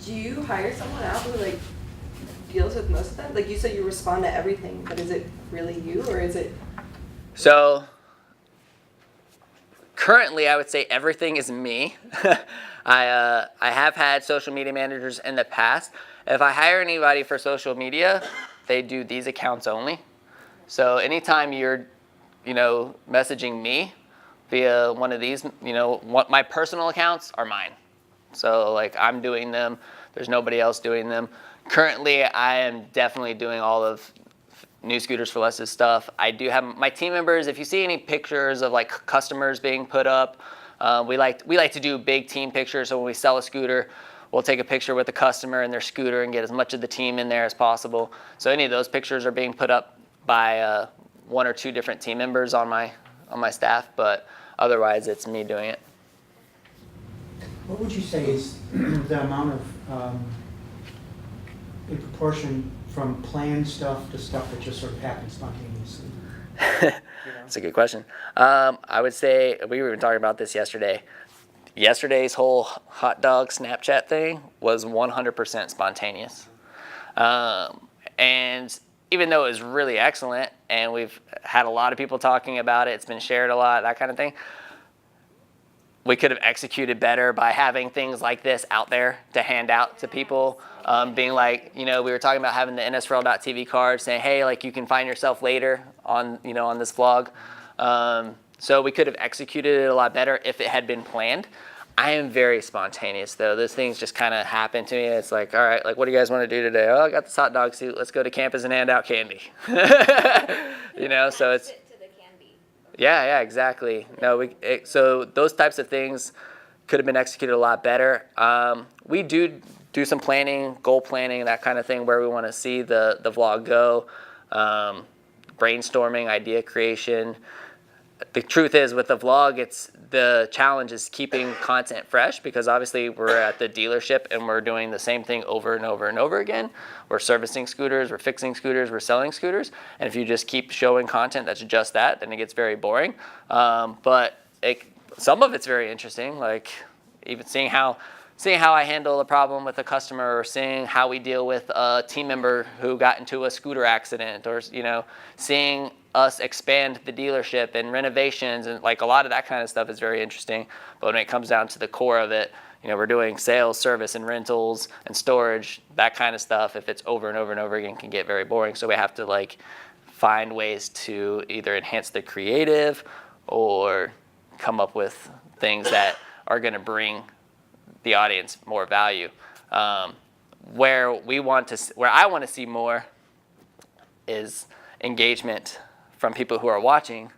do you hire someone out who like deals with most of that? Like you said, you respond to everything, but is it really you or is it? So currently, I would say everything is me. I have had social media managers in the past. If I hire anybody for social media, they do these accounts only. So anytime you're, messaging me via one of these, what my personal accounts are mine. So like I'm doing them. There's nobody else doing them. Currently, I am definitely doing all of New Scooters for Less's stuff. I do have my team members. If you see any pictures of like customers being put up, we like to do big team pictures. So when we sell a scooter, we'll take a picture with the customer and their scooter and get as much of the team in there as possible. So any of those pictures are being put up by one or two different team members on my staff, but otherwise it's me doing it. What would you say is the amount of, in proportion from planned stuff to stuff that just sort of happens spontaneously? That's a good question. I would say, we were even talking about this yesterday. Yesterday's whole hot dog Snapchat thing was 100% spontaneous. And even though it was really excellent, and we've had a lot of people talking about it, it's been shared a lot, that kind of thing, we could have executed better by having things like this out there to hand out to people. Being like, we were talking about having the nsrel.tv card saying, hey, like you can find yourself later on, on this vlog. So we could have executed it a lot better if it had been planned. I am very spontaneous though. Those things just kind of happen to me. It's like, all right, like what do you guys want to do today? Oh, I got this hot dog suit. Let's go to campus and hand out candy. So it's, yeah, exactly. No, so those types of things could have been executed a lot better. We do some planning, goal planning, that kind of thing, where we want to see the vlog go, brainstorming, idea creation. The truth is with the vlog, the challenge is keeping content fresh, because obviously we're at the dealership and we're doing the same thing over and over and over again. We're servicing scooters, we're fixing scooters, we're selling scooters. And if you just keep showing content that's just that, then it gets very boring. But some of it's very interesting, like even seeing how I handle a problem with a customer, or seeing how we deal with a team member who got into a scooter accident, or seeing us expand the dealership and renovations, and like a lot of that kind of stuff is very interesting. But when it comes down to the core of it, we're doing sales, service, and rentals and storage, that kind of stuff. If it's over and over and over again, can get very boring. So we have to like find ways to either enhance the creative or come up with things that are going to bring the audience more value. Where I want to see more is engagement from people who are watching,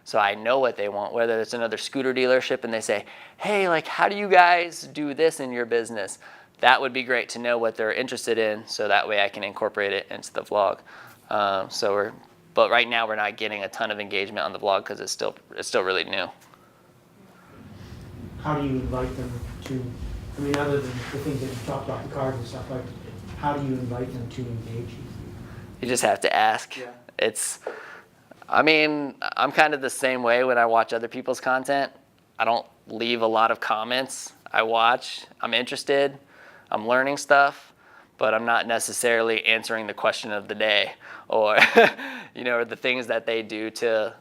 so I know what they want. Whether it's another scooter dealership and they say, hey, like how do you guys do this in your business? That would be great to know what they're interested in, so that way I can incorporate it into the vlog. But right now we're not getting a ton of engagement on the vlog because it's still really new. How do you invite them to, other than the things that you talked about, the cards and stuff, like how do you invite them to engage you? You just have to ask. Yeah. I'm kind of the same way when I watch other people's content. I don't leave a lot of comments. I watch, I'm interested, I'm learning stuff, but I'm not necessarily answering the question of the day, or or the things that they do to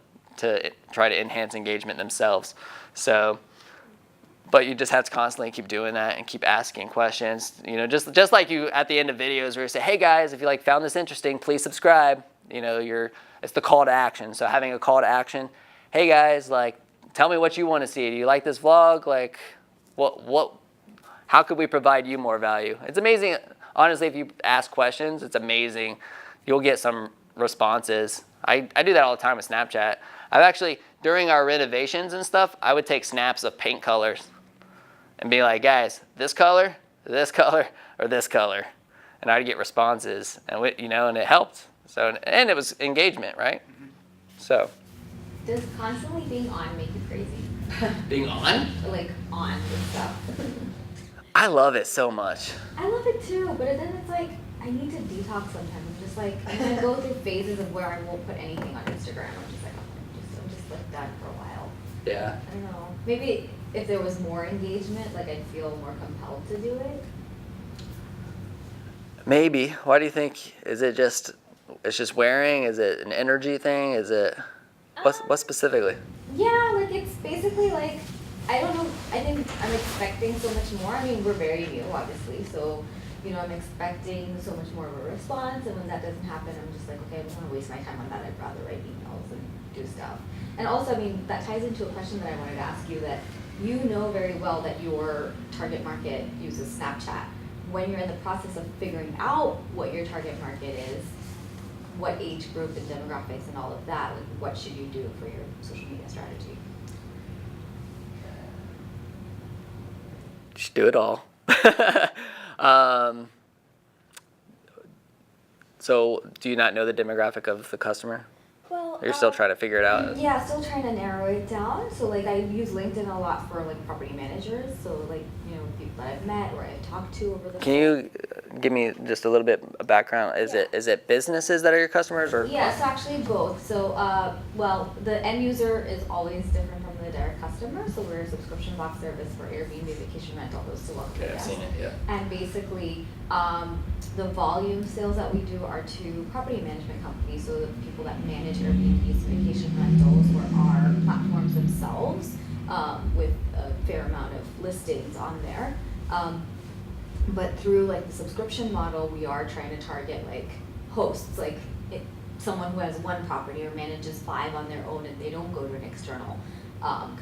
try to enhance engagement themselves. So, but you just have to constantly keep doing that and keep asking questions. Just like you at the end of videos where you say, hey guys, if you found this interesting, please subscribe. It's the call to action. So having a call to action, hey guys, tell me what you want to see. Do you like this vlog? How could we provide you more value? It's amazing. Honestly, if you ask questions, it's amazing. You'll get some responses. I do that all the time with Snapchat. I've actually, during our renovations and stuff, I would take snaps of paint colors and be like, guys, this color, or this color. And I'd get responses, and and it helped. So, and it was engagement, right? Mm-hmm. So. Does constantly being on make you crazy? Being on? On with stuff. I love it so much. I love it too, but then it's I need to detox sometimes. I'm gonna go through phases of where I won't put anything on Instagram. I'm just done for a while. Yeah. I don't know. Maybe if there was more engagement, I'd feel more compelled to do it. Maybe. Why do you think? Is it just, it's just wearing? Is it an energy thing? Is it, what specifically? Yeah, like it's basically like, I don't know, I think I'm expecting so much more. I mean, we're very new, obviously, so, you know, I'm expecting so much more of a response, and when that doesn't happen, I'm just like, okay, I don't want to waste my time on that. I'd rather write emails and do stuff. And also, I mean, that ties into a question that I wanted to ask you, that you know very well that your target market uses Snapchat. When you're in the process of figuring out what your target market is, what age group and demographics and all of that, like what should you do for your social media strategy? Just do it all. So do you not know the demographic of the customer? Well, You're still trying to figure it out? yeah, still trying to narrow it down. So like I use LinkedIn a lot for like property managers. So like, you know, people that I've met or I've talked to over the Can you give me just a little bit of background? Is it businesses that are your customers, or? Yeah, so actually both. So, well, the end user is always different from the direct customer. So we're a subscription box service for Airbnb, vacation rental, those two. Yeah, I've seen it. Yeah. And basically, the volume sales that we do are to property management companies, so the people that manage Airbnbs, vacation rentals, or our platforms themselves, with a fair amount of listings on there. But through like the subscription model, we are trying to target like hosts, like someone who has one property or manages 5 on their own, and they don't go to an external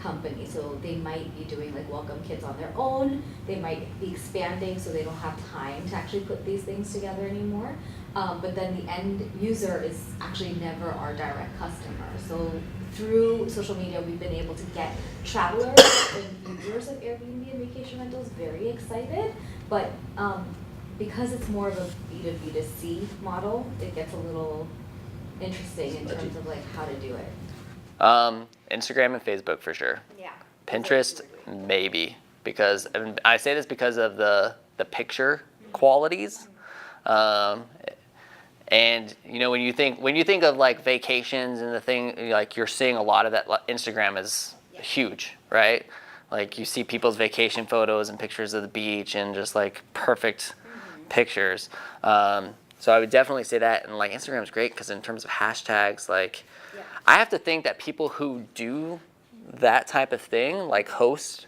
company. So they might be doing like welcome kits on their own. They might be expanding, so they don't have time to actually put these things together anymore. But then the end user is actually never our direct customer. So through social media, we've been able to get travelers and users of Airbnb and vacation rentals very excited. But because it's more of a B2B2C model, it gets a little interesting in terms of like how to do it. Instagram and Facebook for sure. Yeah. Pinterest, maybe, because and I say this because of the picture qualities. And you know, when you think of like vacations and the thing, like you're seeing a lot of that. Instagram is huge, right? Like you see people's vacation photos and pictures of the beach and just like perfect pictures. So I would definitely say that, and like Instagram is great because in terms of hashtags, like I have to think that people who do that type of thing, like host,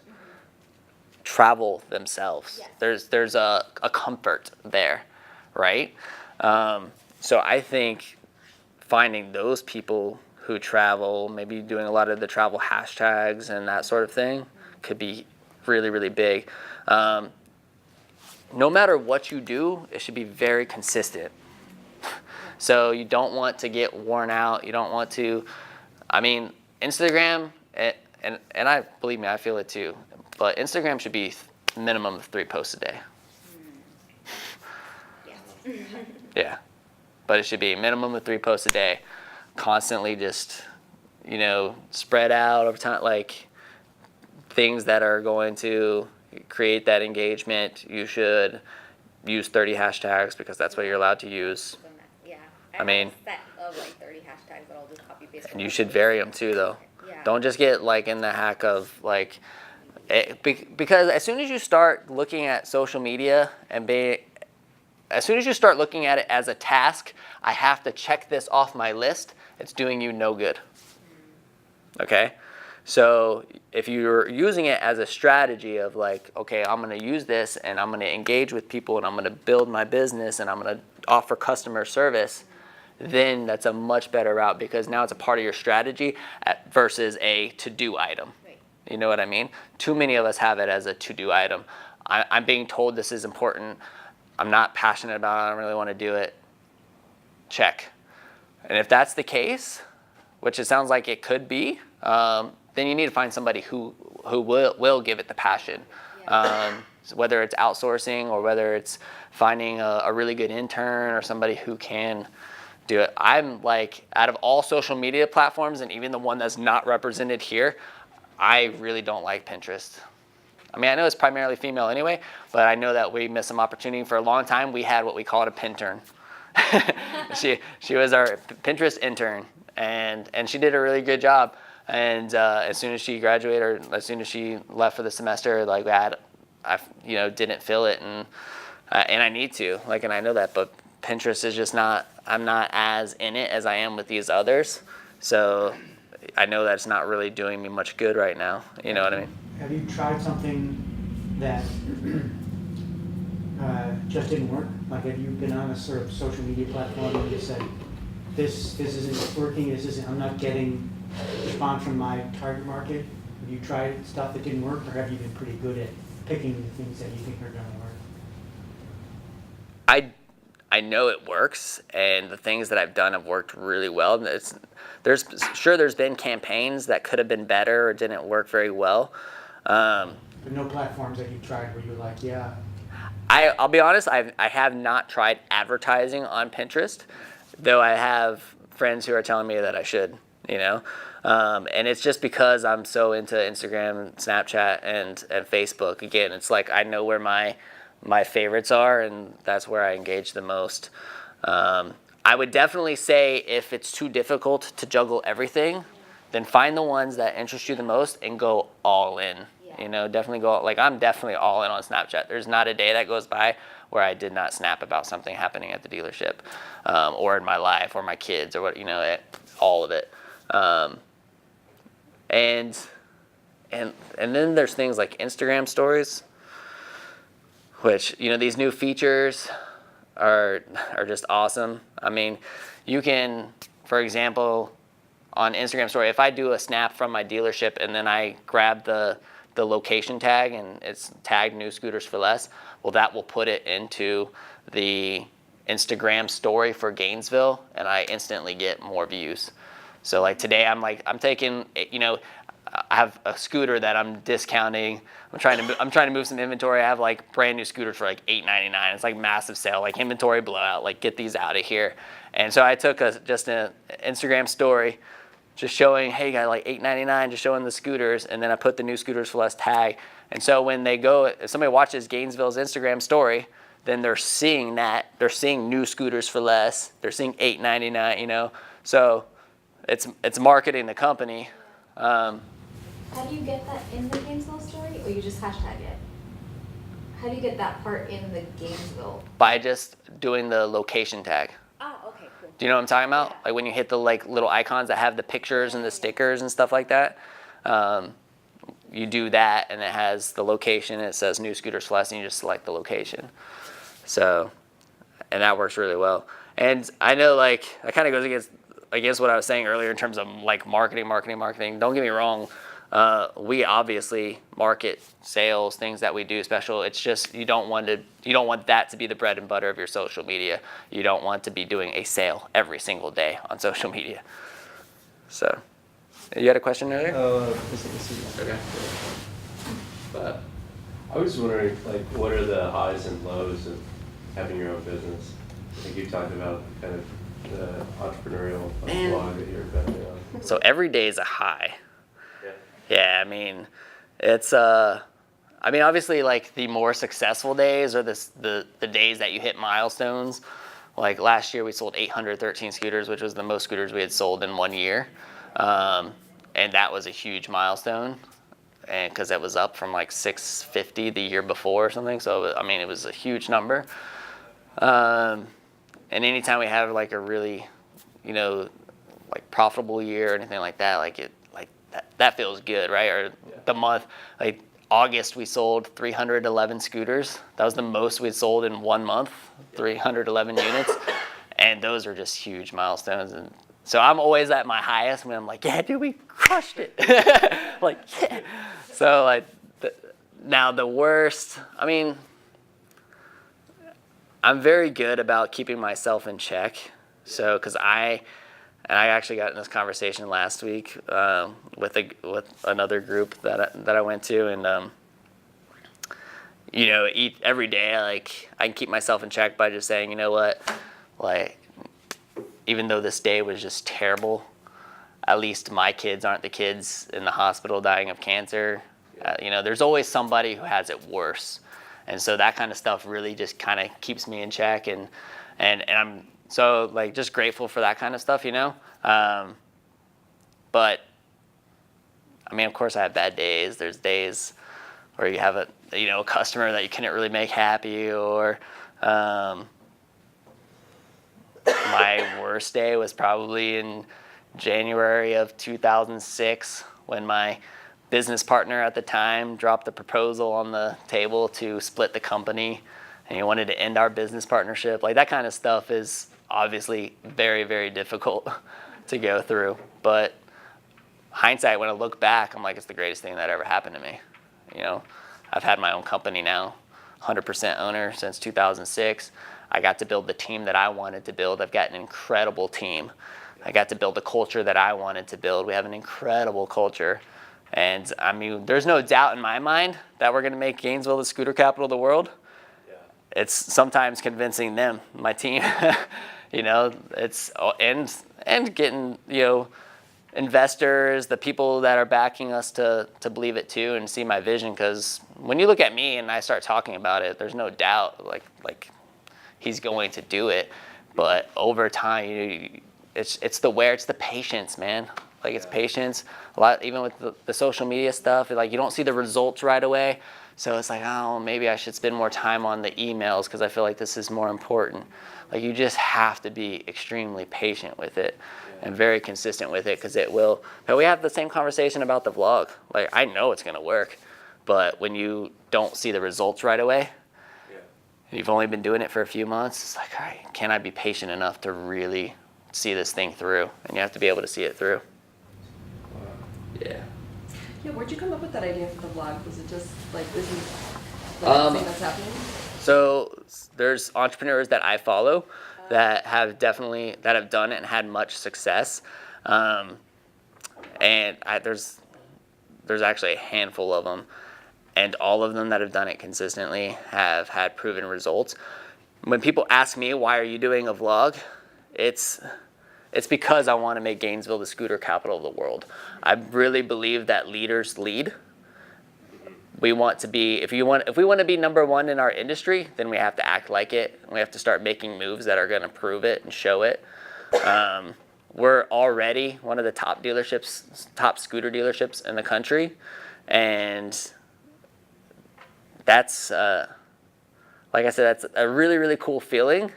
travel themselves. There's a comfort there, right? So I think finding those people who travel, maybe doing a lot of the travel hashtags and that sort of thing, could be really, really big. No matter what you do, it should be very consistent. So you don't want to get worn out. You don't want to, I mean, Instagram, and I believe me, I feel it too, but Instagram should be minimum of 3 posts a day. Yeah. But it should be a minimum of 3 posts a day, constantly just, you know, spread out over time, like things that are going to create that engagement. You should use 30 hashtags because that's what you're allowed to use. Yeah. I mean, have a set of like 30 hashtags that I'll just copy paste. And you should vary them too, though. Yeah. Don't just get like in the hack of like, because as soon as you start looking at social media and as soon as you start looking at it as a task, I have to check this off my list, it's doing you no good. Okay? So if you're using it as a strategy of like, okay, I'm going to use this and I'm going to engage with people and I'm going to build my business and I'm going to offer customer service, then that's a much better route because now it's a part of your strategy versus a to-do item. Right. You know what I mean? Too many of us have it as a to-do item. I'm being told this is important. I'm not passionate about it. I don't really want to do it. Check. And if that's the case, which it sounds like it could be, then you need to find somebody who will give it the passion. So whether it's outsourcing or whether it's finding a really good intern or somebody who can do it. I'm like, out of all social media platforms and even the one that's not represented here, I really don't like Pinterest. I mean, I know it's primarily female anyway, but I know that we missed some opportunity. For a long time, we had what we called a Pintern. She was our Pinterest intern, and she did a really good job. And as soon as she graduated, or as soon as she left for the semester, like I didn't fill it, and and I need to, like, and I know that, but Pinterest is just not, I'm not as in it as I am with these others. So I know that's not really doing me much good right now. You know what I mean? Have you tried something that just didn't work? Like, have you been on a sort of social media platform and you said, this isn't working, I'm not getting response from my target market? Have you tried stuff that didn't work, or have you been pretty good at picking the things that you think are going to work? I know it works, and the things that I've done have worked really well. There's been campaigns that could have been better or didn't work very well. But no platforms that you tried where you're like, yeah. I'll be honest, I have not tried advertising on Pinterest, though I have friends who are telling me that I should, you know? And it's just because I'm so into Instagram, Snapchat, and Facebook. Again, it's like I know where my favorites are, and that's where I engage the most. I would definitely say if it's too difficult to juggle everything, then find the ones that interest you the most and go all in. You know, definitely go, like, I'm definitely all in on Snapchat. There's not a day that goes by where I did not snap about something happening at the dealership, or in my life, or my kids, or what, you know, all of it. And then there's things like Instagram stories, which, you know, these new features are just awesome. I mean, you can, for example, on Instagram story, if I do a snap from my dealership and then I grab the location tag and it's tagged new scooters for less, well, that will put it into the Instagram story for Gainesville, and I instantly get more views. So like today, I'm taking, you know, I have a scooter that I'm discounting. I'm trying to move some inventory. I have like brand new scooters for like $8.99. It's like massive sale, like inventory blowout. Like, get these out of here. And so I took just an Instagram story, just showing, hey, got like $8.99, just showing the scooters, and then I put the new scooters for less tag. And so when they go, if somebody watches Gainesville's Instagram story, then they're seeing that. They're seeing new scooters for less. They're seeing $8.99. You know, so it's marketing the company. How do you get that in the Gainesville story, or you just hashtag it? How do you get that part in the Gainesville? By just doing the location tag. Oh, okay, cool. Do you know what I'm talking about? Yeah. Like when you hit the like little icons that have the pictures and the stickers and stuff like that. You do that, and it has the location. And it says new scooters plus, and you just select the location. So, and that works really well. And I know, like, that kind of goes against what I was saying earlier in terms of like marketing. Don't get me wrong. We obviously market sales, things that we do special. It's just you don't want that to be the bread and butter of your social media. You don't want to be doing a sale every single day on social media. So, you had a question earlier? Okay. I was wondering, like, what are the highs and lows of having your own business? I think you talked about kind of the entrepreneurial blog that you're founding on. So every day is a high. Yeah. Yeah, I mean, it's obviously, like, the more successful days are the days that you hit milestones. Like last year we sold 813 scooters, which was the most scooters we had sold in 1 year. And that was a huge milestone, and because it was up from like 650 the year before or something. So, I mean, it was a huge number. And anytime we have like a really, you know, like profitable year or anything like that, that feels good, right? Or the month, like August, we sold 311 scooters. That was the most we'd sold in 1 month, 311 units. And those are just huge milestones. And so I'm always at my highest when I'm like, yeah, dude, we crushed it. Like, yeah. So like, now the worst, I mean, I'm very good about keeping myself in check. So, because I actually got in this conversation last week with another group that I went to, and you know, every day, like, I can keep myself in check by just saying, you know what, like, even though this day was just terrible, at least my kids aren't the kids in the hospital dying of cancer. You know, there's always somebody who has it worse, and so that kind of stuff really just kind of keeps me in check, and I'm so, like, just grateful for that kind of stuff, you know. But I mean, of course, I have bad days. There's days where you have a customer that you couldn't really make happy, or My worst day was probably in January of 2006 when my business partner at the time dropped the proposal on the table to split the company, and he wanted to end our business partnership. Like, that kind of stuff is obviously very, very difficult to go through. But hindsight, when I look back, I'm like, it's the greatest thing that ever happened to me. You know, I've had my own company now, 100% owner since 2006. I got to build the team that I wanted to build. I've got an incredible team. I got to build the culture that I wanted to build. We have an incredible culture. And I mean, there's no doubt in my mind that we're going to make Gainesville the scooter capital of the world. Yeah. It's sometimes convincing them, my team, you know, it's, and getting, you know, investors, the people that are backing us to believe it too and see my vision. Because when you look at me and I start talking about it, there's no doubt like he's going to do it. But over time, it's the patience, man. Like, it's patience. A lot, even with the social media stuff, like, you don't see the results right away. So it's like, oh, maybe I should spend more time on the emails because I feel like this is more important. Like, you just have to be extremely patient with it and very consistent with it, because it will. But we have the same conversation about the vlog. Like, I know it's going to work, but when you don't see the results right away, and you've only been doing it for a few months, it's like, all right, can I be patient enough to really see this thing through? And you have to be able to see it through. Yeah. Yeah, where'd you come up with that idea for the vlog? Was it just like, this is like something that's happening? So there's entrepreneurs that I follow that have done it and had much success. And there's actually a handful of them. And all of them that have done it consistently have had proven results. When people ask me, why are you doing a vlog? It's because I want to make Gainesville the scooter capital of the world. I really believe that leaders lead. We want to be, if we want to be number one in our industry, then we have to act like it. We have to start making moves that are going to prove it and show it. We're already one of the top scooter dealerships in the country. And that's, like I said, that's a really, really cool feeling.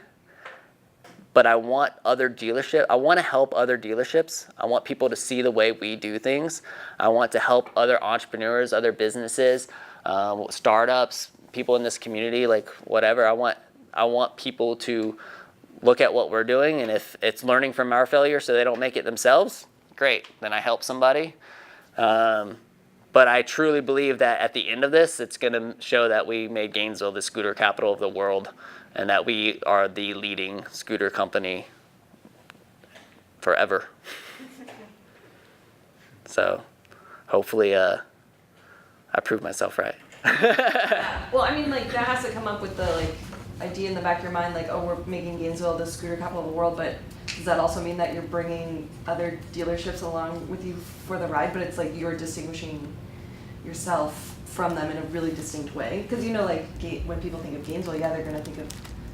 But I want I want to help other dealerships. I want people to see the way we do things. I want to help other entrepreneurs, other businesses, startups, people in this community, like whatever. I want people to look at what we're doing, and if it's learning from our failure so they don't make it themselves, great, then I help somebody. But I truly believe that at the end of this, it's going to show that we made Gainesville the scooter capital of the world, and that we are the leading scooter company forever. So hopefully I proved myself right. Well, I mean, like, that has to come up with the, like, idea in the back of your mind, like, oh, we're making Gainesville the scooter capital of the world, but does that also mean that you're bringing other dealerships along with you for the ride, but it's like you're distinguishing yourself from them in a really distinct way? Because, you know, like, when people think of Gainesville, yeah, they're going to think of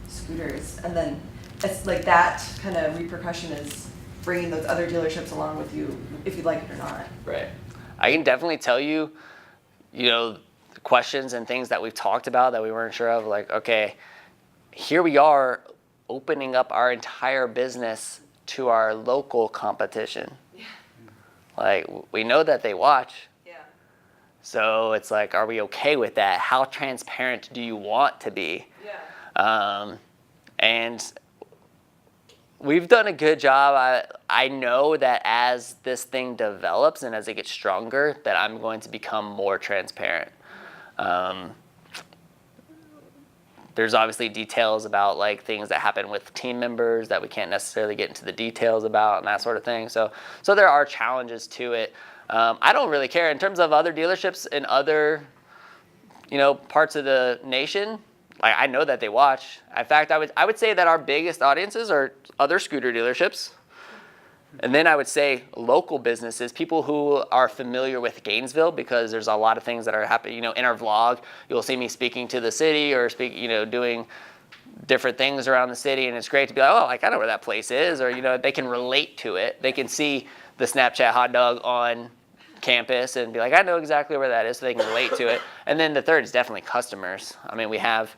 scooters, and then it's like that kind of repercussion is bringing those other dealerships along with you, if you like it or not. Right. I can definitely tell you, you know, questions and things that we've talked about that we weren't sure of, like, okay, here we are opening up our entire business to our local competition. Yeah. Like, we know that they watch. Yeah. So it's like, are we okay with that? How transparent do you want to be? Yeah. And we've done a good job. I know that as this thing develops and as it gets stronger, that I'm going to become more transparent. There's obviously details about, like, things that happen with team members that we can't necessarily get into the details about and that sort of thing. So there are challenges to it. I don't really care in terms of other dealerships in other, you know, parts of the nation. Like, I know that they watch. In fact, I would say that our biggest audiences are other scooter dealerships. And then I would say local businesses, people who are familiar with Gainesville, because there's a lot of things that are happening. You know, in our vlog, you'll see me speaking to the city or doing different things around the city, and it's great to be like, oh, like, I know where that place is, or, you know, they can relate to it. They can see the Snapchat hot dog on campus and be like, I know exactly where that is, so they can relate to it. And then the third is definitely customers. I mean, we have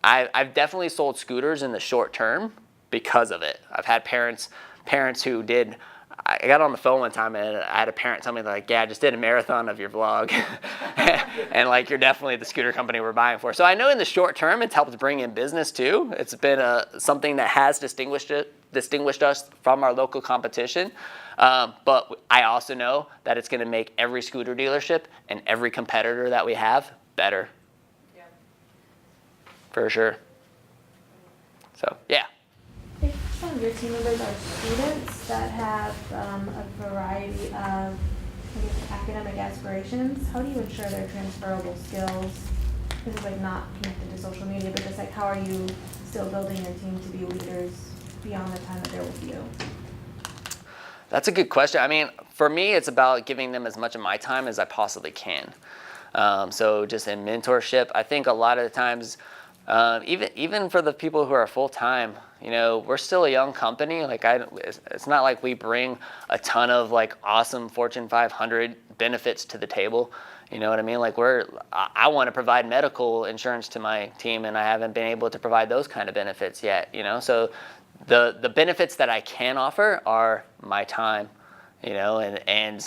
I've definitely sold scooters in the short term because of it. I've had parents who did. I got on the phone one time and I had a parent tell me like, yeah, I just did a marathon of your vlog, and like you're definitely the scooter company we're buying for. So I know in the short term it's helped bring in business too. It's been something that has distinguished us from our local competition. But I also know that it's going to make every scooter dealership and every competitor that we have better. Yeah. For sure. So yeah. If some of your team members are students that have a variety of, I guess, academic aspirations, how do you ensure their transferable skills? This is like not connected to social media, but just like how are you still building your team to be leaders beyond the time that they're with you? That's a good question. I mean, for me, it's about giving them as much of my time as I possibly can. So just in mentorship, I think a lot of the times, even for the people who are full-time, we're still a young company. Like it's not like we bring a ton of like awesome Fortune 500 benefits to the table. You know what I mean? Like I want to provide medical insurance to my team, and I haven't been able to provide those kind of benefits yet. So the benefits that I can offer are my time. And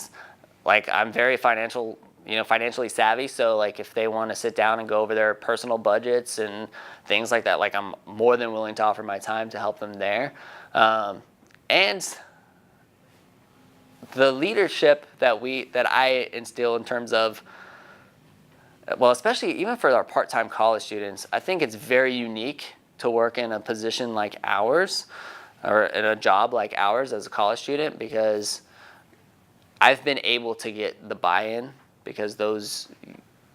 like I'm very financially savvy, so like if they want to sit down and go over their personal budgets and things like that, like I'm more than willing to offer my time to help them there. And the leadership that I instill in terms of, well, especially even for our part-time college students, I think it's very unique to work in a position like ours or in a job like ours as a college student, because I've been able to get the buy-in because those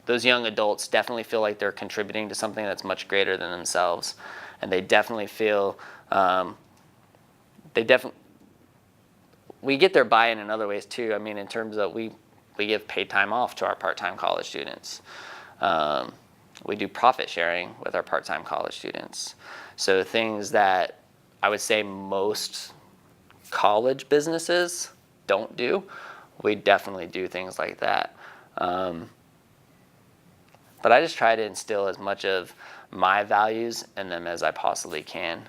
young adults definitely feel like they're contributing to something that's much greater than themselves, and they definitely feel we get their buy-in in other ways too. I mean, in terms of we give paid time off to our part-time college students. We do profit sharing with our part-time college students. So things that I would say most college businesses don't do, we definitely do things like that. But I just try to instill as much of my values in them as I possibly can.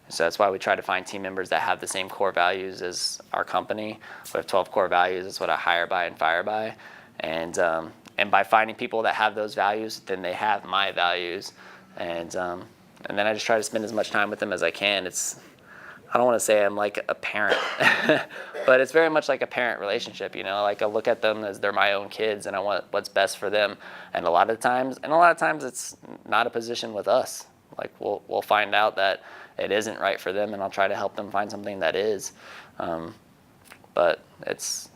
So that's why we try to find team members that have the same core values as our company. We have 12 core values. That's what I hire by and fire by. And by finding people that have those values, then they have my values. And then I just try to spend as much time with them as I can. I don't want to say I'm like a parent, but it's very much like a parent relationship, like I look at them as they're my own kids and I want what's best for them. And a lot of times it's not a position with us. Like we'll find out that it isn't right for them, and I'll try to help them find something that is. But it's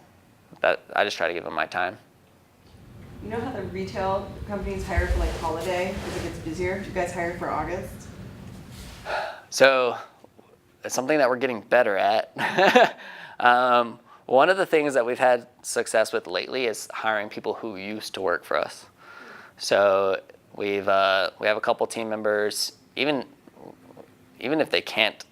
that I just try to give them my time. You know how the retail companies hire for like holiday because it gets busier? Do you guys hire for August? So it's something that we're getting better at. One of the things that we've had success with lately is hiring people who used to work for us. So we have a couple team members, even if they can't.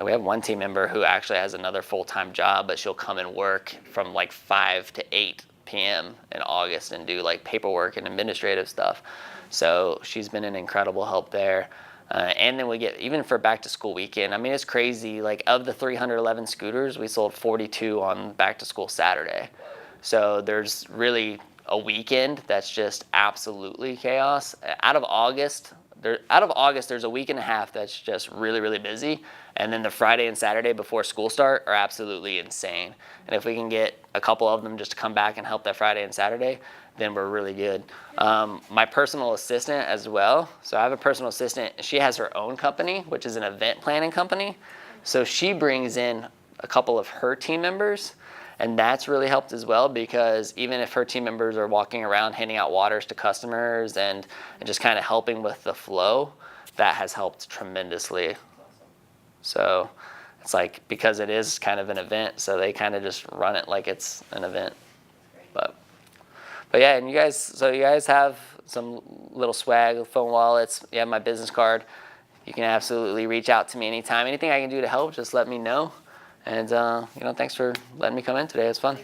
We have one team member who actually has another full-time job, but she'll come and work from like 5 to 8 p.m. in August and do like paperwork and administrative stuff. So she's been an incredible help there. And then we get, even for back to school weekend, I mean, it's crazy. Like of the 311 scooters, we sold 42 on back to school Saturday. So there's really a weekend that's just absolutely chaos. Out of August, there's a week and a half that's just really, really busy. And then the Friday and Saturday before school start are absolutely insane. And if we can get a couple of them just to come back and help that Friday and Saturday, then we're really good. My personal assistant as well. So I have a personal assistant. She has her own company, which is an event planning company. So she brings in a couple of her team members. And that's really helped as well, because even if her team members are walking around handing out waters to customers and just kind of helping with the flow, that has helped tremendously. So it's like, because it is kind of an event, so they kind of just run it like it's an event. But yeah, and you guys have some little swag, phone wallets. You have my business card. You can absolutely reach out to me anytime. Anything I can do to help, just let me know. And thanks for letting me come in today. It's fun.